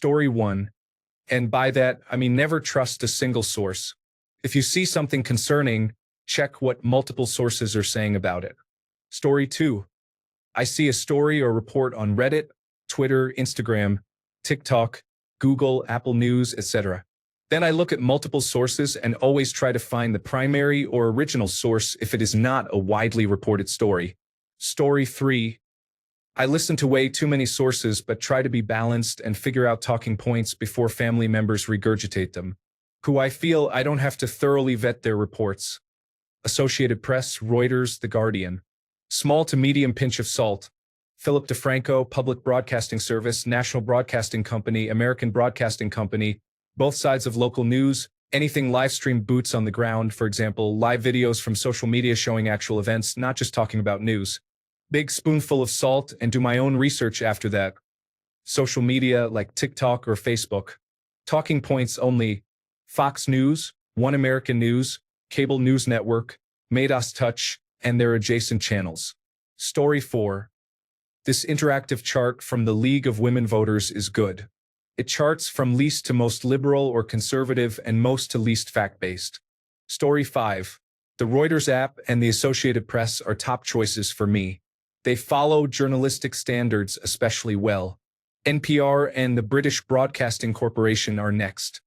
Story 1. And by that, I mean never trust a single source. If you see something concerning, check what multiple sources are saying about it. Story 2. I see a story or report on Reddit, Twitter, Instagram, TikTok, Google, Apple News, etc. Then I look at multiple sources and always try to find the primary or original source if it is not a widely reported story. Story 3. I listen to way too many sources but try to be balanced and figure out talking points before family members regurgitate them, who I feel I don't have to thoroughly vet their reports. Associated Press, Reuters, The Guardian. Small to medium pinch of salt. Philip DeFranco, Public Broadcasting Service, National Broadcasting Company, American Broadcasting Company, both sides of local news, anything live streamed boots on the ground, for example, live videos from social media showing actual events, not just talking about news. Big spoonful of salt and do my own research after that. Social media like TikTok or Facebook. Talking points only. Fox News, One American News, Cable News Network, Midas Touch, and their adjacent channels. Story 4. This interactive chart from the League of Women Voters is good. It charts from least to most liberal or conservative and most to least fact-based. Story 5. The Reuters app and the Associated Press are top choices for me. They follow journalistic standards especially well. NPR and the British Broadcasting Corporation are next.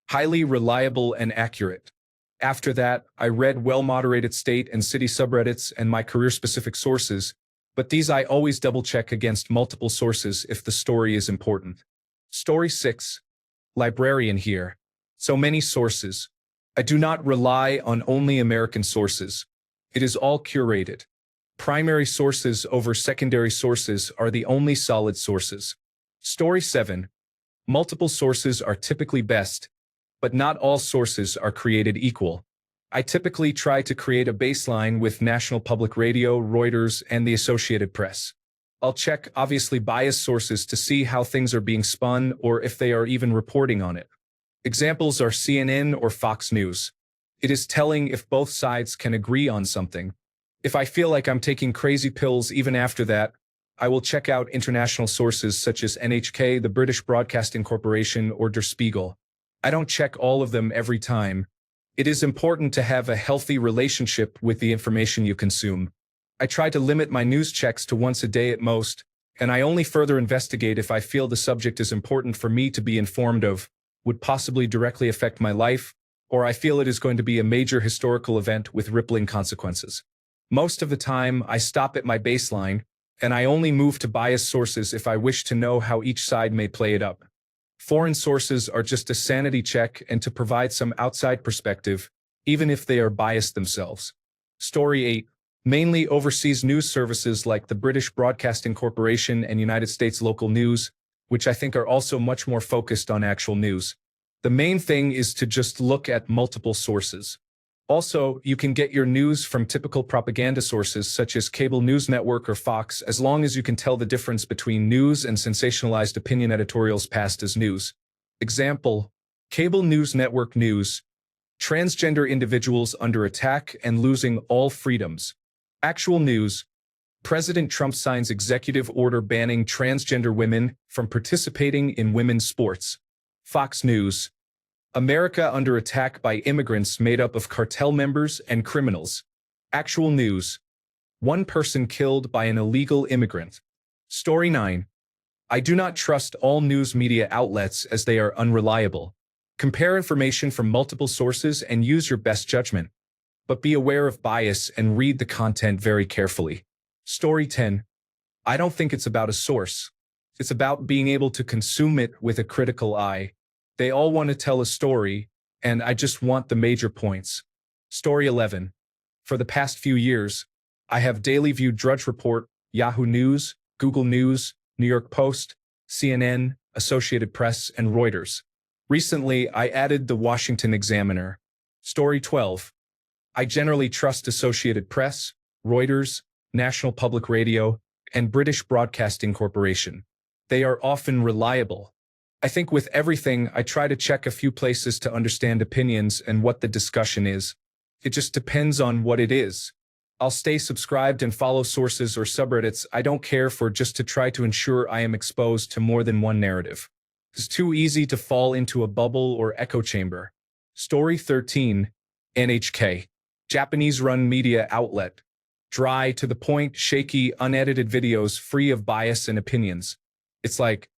Highly reliable and accurate. After that, I read well-moderated state and city subreddits and my career-specific sources, but these I always double-check against multiple sources if the story is important. Story 6. Librarian here. So many sources. I do not rely on only American sources. It is all curated. Primary sources over secondary sources are the only solid sources. Story 7. Multiple sources are typically best, but not all sources are created equal. I typically try to create a baseline with National Public Radio, Reuters, and the Associated Press. I'll check obviously biased sources to see how things are being spun or if they are even reporting on it. Examples are CNN or Fox News. It is telling if both sides can agree on something. If I feel like I'm taking crazy pills even after that, I will check out international sources such as NHK, the British Broadcasting Corporation, or Der Spiegel. I don't check all of them every time. It is important to have a healthy relationship with the information you consume. I try to limit my news checks to once a day at most, and I only further investigate if I feel the subject is important for me to be informed of, would possibly directly affect my life, or I feel it is going to be a major historical event with rippling consequences. Most of the time, I stop at my baseline, and I only move to biased sources if I wish to know how each side may play it up. Foreign sources are just a sanity check and to provide some outside perspective, even if they are biased themselves. Story 8. Mainly overseas news services like the British Broadcasting Corporation and United States local news, which I think are also much more focused on actual news. The main thing is to just look at multiple sources. Also, you can get your news from typical propaganda sources such as Cable News Network or Fox as long as you can tell the difference between news and sensationalized opinion editorials passed as news. Example, Cable News Network News. Transgender individuals under attack and losing all freedoms. Actual news. President Trump signs executive order banning transgender women from participating in women's sports. Fox News. America under attack by immigrants made up of cartel members and criminals. Actual news. One person killed by an illegal immigrant. Story 9. I do not trust all news media outlets as they are unreliable. Compare information from multiple sources and use your best judgment. But be aware of bias and read the content very carefully. Story 10. I don't think it's about a source. It's about being able to consume it with a critical eye. They all want to tell a story, and I just want the major points. Story 11. For the past few years, I have daily viewed Drudge Report, Yahoo News, Google News, New York Post, CNN, Associated Press, and Reuters. Recently, I added the Washington Examiner. Story 12. I generally trust Associated Press, Reuters, National Public Radio, and British Broadcasting Corporation. They are often reliable. I think with everything, I try to check a few places to understand opinions and what the discussion is. It just depends on what it is. I'll stay subscribed and follow sources or subreddits I don't care for just to try to ensure I am exposed to more than one narrative. It's too easy to fall into a bubble or echo chamber. Story 13, NHK. Japanese-run media outlet. Dry, to the point, shaky, unedited videos free of bias and opinions. It's like,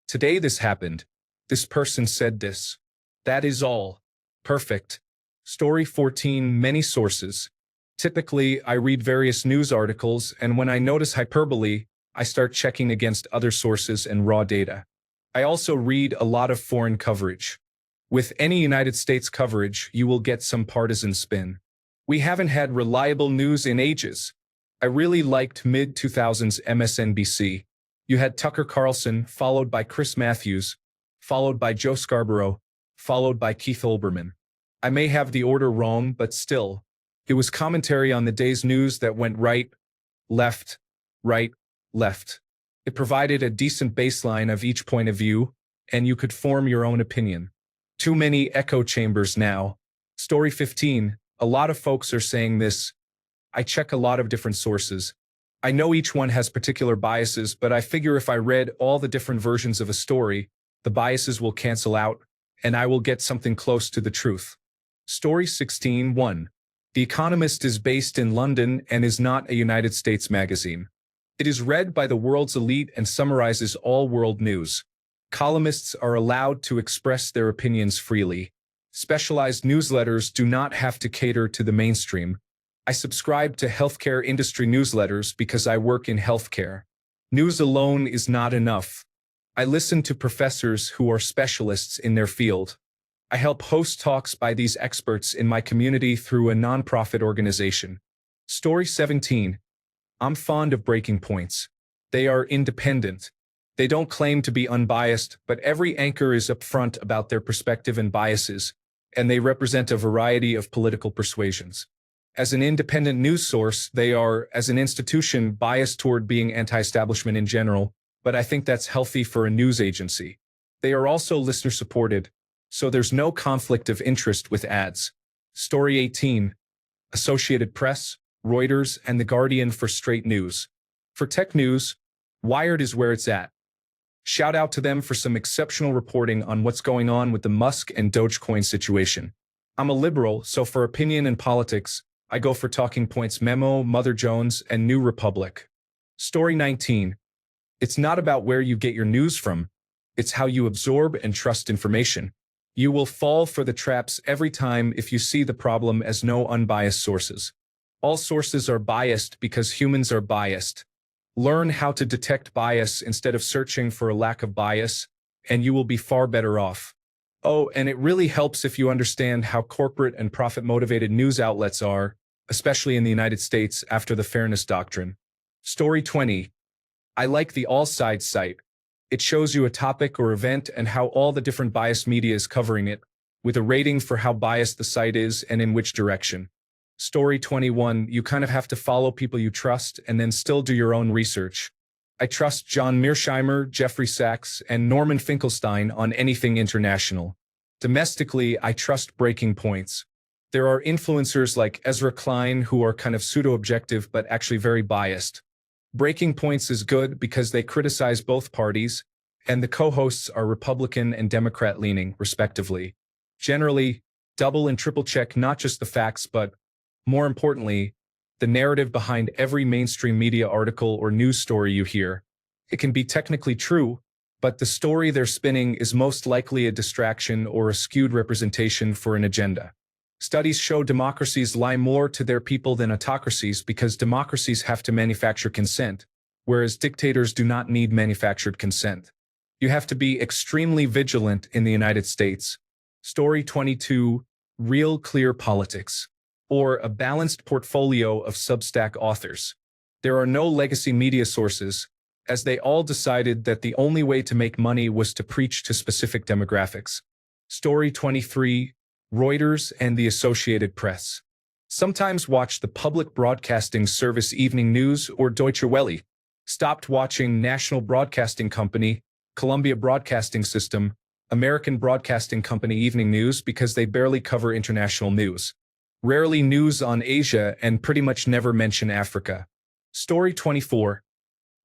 today this happened. This person said this. That is all. Perfect. Story 14, many sources. Typically, I read various news articles, and when I notice hyperbole, I start checking against other sources and raw data. I also read a lot of foreign coverage. With any United States coverage, you will get some partisan spin. We haven't had reliable news in ages. I really liked mid-2000s MSNBC. You had Tucker Carlson, followed by Chris Matthews, followed by Joe Scarborough, followed by Keith Olbermann. I may have the order wrong, but still, it was commentary on the day's news that went right, left, right, left. It provided a decent baseline of each point of view, and you could form your own opinion. Too many echo chambers now. Story 15, a lot of folks are saying this. I check a lot of different sources. I know each one has particular biases, but I figure if I read all the different versions of a story, the biases will cancel out, and I will get something close to the truth. Story 16:1. The Economist is based in London and is not a United States magazine. It is read by the world's elite and summarizes all world news. Columnists are allowed to express their opinions freely. Specialized newsletters do not have to cater to the mainstream. I subscribe to healthcare industry newsletters because I work in healthcare. News alone is not enough. I listen to professors who are specialists in their field. I help host talks by these experts in my community through a nonprofit organization. Story 17. I'm fond of breaking points. They are independent. They don't claim to be unbiased, but every anchor is upfront about their perspective and biases, and they represent a variety of political persuasions. As an independent news source, they are, as an institution, biased toward being anti-establishment in general, but I think that's healthy for a news agency. They are also listener-supported, so there's no conflict of interest with ads. Story 18. Associated Press, Reuters, and The Guardian for straight news. For tech news, Wired is where it's at. Shout out to them for some exceptional reporting on what's going on with the Musk and Dogecoin situation. I'm a liberal, so for opinion and politics, I go for Talking Points Memo, Mother Jones, and New Republic. Story 19. It's not about where you get your news from. It's how you absorb and trust information. You will fall for the traps every time if you see the problem as no unbiased sources. All sources are biased because humans are biased. Learn how to detect bias instead of searching for a lack of bias, and you will be far better off. Oh, and it really helps if you understand how corporate and profit-motivated news outlets are, especially in the United States after the Fairness Doctrine. Story 20. I like the All Sides site. It shows you a topic or event and how all the different biased media is covering it, with a rating for how biased the site is and in which direction. Story 21. You kind of have to follow people you trust and then still do your own research. I trust John Mearsheimer, Jeffrey Sachs, and Norman Finkelstein on anything international. Domestically, I trust Breaking Points. There are influencers like Ezra Klein who are kind of pseudo-objective but actually very biased. Breaking Points is good because they criticize both parties, and the co-hosts are Republican and Democrat-leaning, respectively. Generally, double and triple check not just the facts but, more importantly, the narrative behind every mainstream media article or news story you hear. It can be technically true, but the story they're spinning is most likely a distraction or a skewed representation for an agenda. Studies show democracies lie more to their people than autocracies because democracies have to manufacture consent, whereas dictators do not need manufactured consent. You have to be extremely vigilant in the United States. Story 22, Real Clear Politics, or a balanced portfolio of Substack authors. There are no legacy media sources, as they all decided that the only way to make money was to preach to specific demographics. Story 23, Reuters and the Associated Press. Sometimes watch the public broadcasting service Evening News or Deutsche Welle. Stopped watching National Broadcasting Company, Columbia Broadcasting System, American Broadcasting Company Evening News because they barely cover international news. Rarely news on Asia and pretty much never mention Africa. Story 24.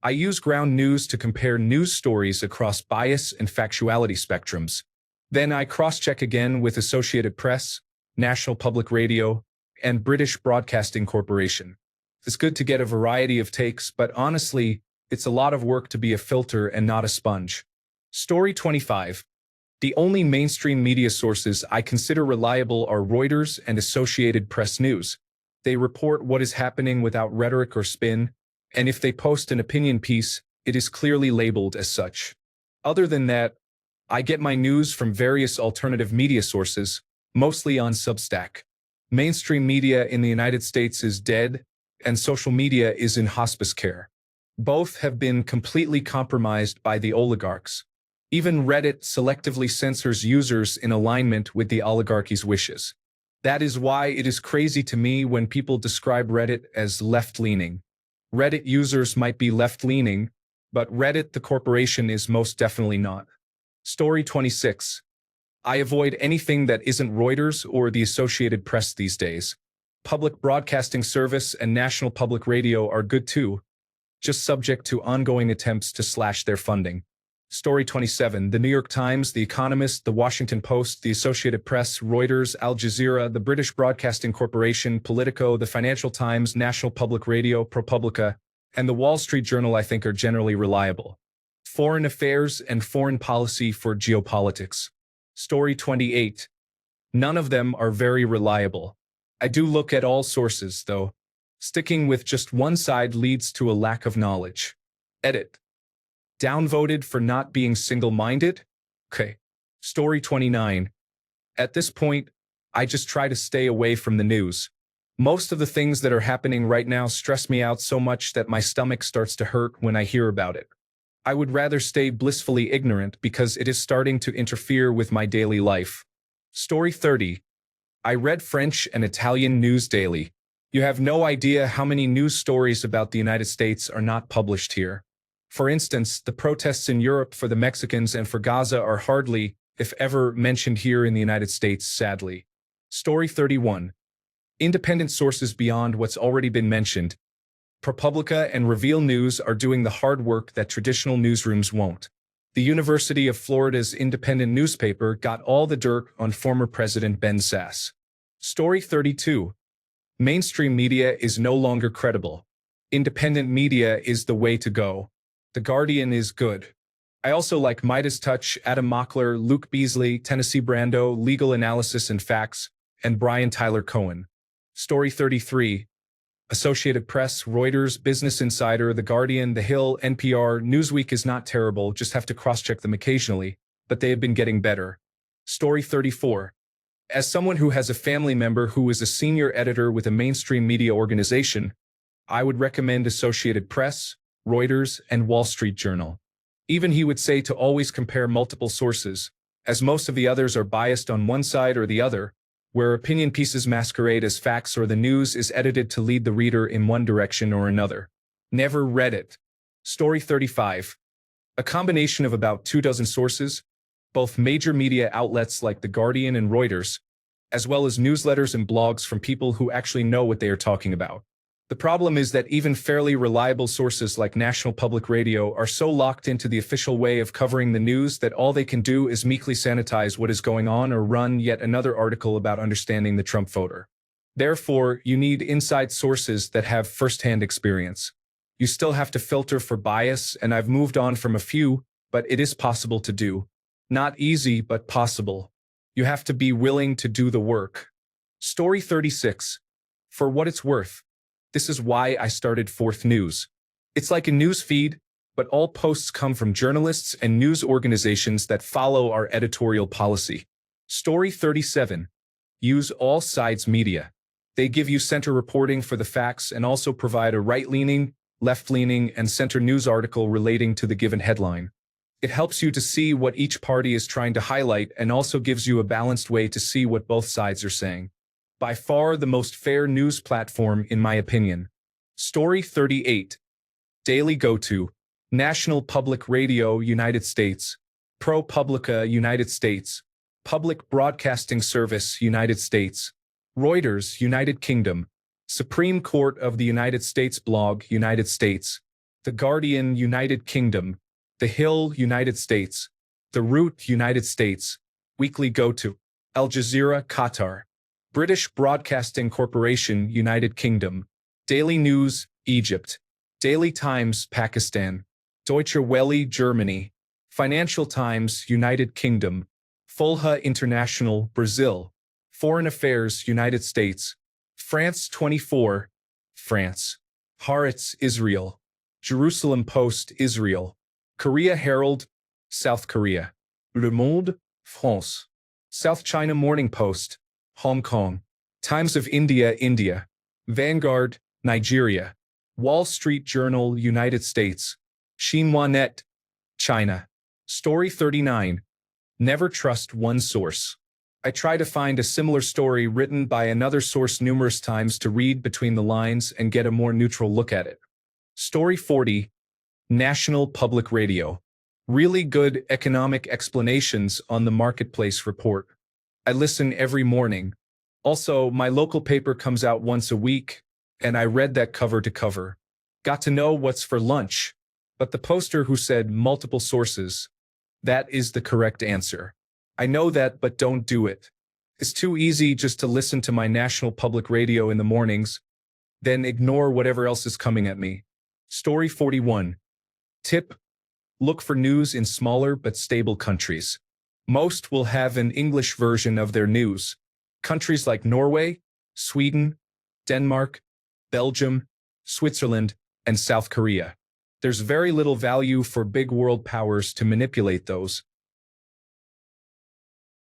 I use ground news to compare news stories across bias and factuality spectrums. Then I cross-check again with Associated Press, National Public Radio, and British Broadcasting Corporation. It's good to get a variety of takes, but honestly, it's a lot of work to be a filter and not a sponge. Story 25. The only mainstream media sources I consider reliable are Reuters and Associated Press News. They report what is happening without rhetoric or spin, and if they post an opinion piece, it is clearly labeled as such. Other than that, I get my news from various alternative media sources, mostly on Substack. Mainstream media in the United States is dead, and social media is in hospice care. Both have been completely compromised by the oligarchs. Even Reddit selectively censors users in alignment with the oligarchy's wishes. That is why it is crazy to me when people describe Reddit as left-leaning. Reddit users might be left-leaning, but Reddit, the corporation, is most definitely not. Story 26. I avoid anything that isn't Reuters or the Associated Press these days. Public Broadcasting Service and National Public Radio are good too, just subject to ongoing attempts to slash their funding. Story 27. The New York Times, The Economist, The Washington Post, The Associated Press, Reuters, Al Jazeera, the British Broadcasting Corporation, Politico, The Financial Times, National Public Radio, ProPublica, and The Wall Street Journal I think are generally reliable. Foreign Affairs and Foreign Policy for Geopolitics. Story 28. None of them are very reliable. I do look at all sources, though. Sticking with just one side leads to a lack of knowledge. Edit. Downvoted for not being single-minded? Okay. Story 29. At this point, I just try to stay away from the news. Most of the things that are happening right now stress me out so much that my stomach starts to hurt when I hear about it. I would rather stay blissfully ignorant because it is starting to interfere with my daily life. Story 30. I read French and Italian news daily. You have no idea how many news stories about the United States are not published here. For instance, the protests in Europe for the Mexicans and for Gaza are hardly, if ever, mentioned here in the United States, sadly. Story 31. Independent sources beyond what's already been mentioned. ProPublica and Reveal News are doing the hard work that traditional newsrooms won't. The University of Florida's independent newspaper got all the dirt on former President Ben Sasse. Story 32. Mainstream media is no longer credible. Independent media is the way to go. The Guardian is good. I also like Midas Touch, Adam Mockler, Luke Beasley, Tennessee Brando, Legal Analysis and Facts, and Brian Tyler Cohen. Story 33. Associated Press, Reuters, Business Insider, The Guardian, The Hill, NPR, Newsweek is not terrible, just have to cross-check them occasionally, but they have been getting better. Story 34. As someone who has a family member who is a senior editor with a mainstream media organization, I would recommend Associated Press, Reuters, and Wall Street Journal. Even he would say to always compare multiple sources, as most of the others are biased on one side or the other, where opinion pieces masquerade as facts or the news is edited to lead the reader in one direction or another. Never read it. Story 35. A combination of about 24 sources, both major media outlets like The Guardian and Reuters, as well as newsletters and blogs from people who actually know what they are talking about. The problem is that even fairly reliable sources like National Public Radio are so locked into the official way of covering the news that all they can do is meekly sanitize what is going on or run yet another article about understanding the Trump voter. Therefore, you need inside sources that have first-hand experience. You still have to filter for bias, and I've moved on from a few, but it is possible to do. Not easy, but possible. You have to be willing to do the work. Story 36. For what it's worth. This is why I started Fourth News. It's like a news feed, but all posts come from journalists and news organizations that follow our editorial policy. Story 37. Use all sides media. They give you center reporting for the facts and also provide a right-leaning, left-leaning, and center news article relating to the given headline. It helps you to see what each party is trying to highlight and also gives you a balanced way to see what both sides are saying. By far the most fair news platform in my opinion. Story 38. Daily Go-To. National Public Radio, United States. ProPublica, United States. Public Broadcasting Service, United States. Reuters, United Kingdom. Supreme Court of the United States blog, United States. The Guardian, United Kingdom. The Hill, United States. The Root, United States. Weekly Go-To. Al Jazeera, Qatar. British Broadcasting Corporation, United Kingdom. Daily News, Egypt. Daily Times, Pakistan. Deutsche Welle, Germany. Financial Times, United Kingdom. Folha International, Brazil. Foreign Affairs, United States. France 24, France. Haaretz, Israel. Jerusalem Post, Israel. Korea Herald, South Korea. Le Monde, France. South China Morning Post, Hong Kong. Times of India, India. Vanguard, Nigeria. Wall Street Journal, United States. Xinhua Net, China. Story 39. Never trust one source. I try to find a similar story written by another source numerous times to read between the lines and get a more neutral look at it. Story 40. National Public Radio. Really good economic explanations on the Marketplace report. I listen every morning. Also, my local paper comes out once a week, and I read that cover to cover. Got to know what's for lunch. But the poster who said multiple sources, that is the correct answer. I know that, but don't do it. It's too easy just to listen to my national public radio in the mornings, then ignore whatever else is coming at me. Story 41. Tip: look for news in smaller but stable countries. Most will have an English version of their news. Countries like Norway, Sweden, Denmark, Belgium, Switzerland, and South Korea. There's very little value for big world powers to manipulate those.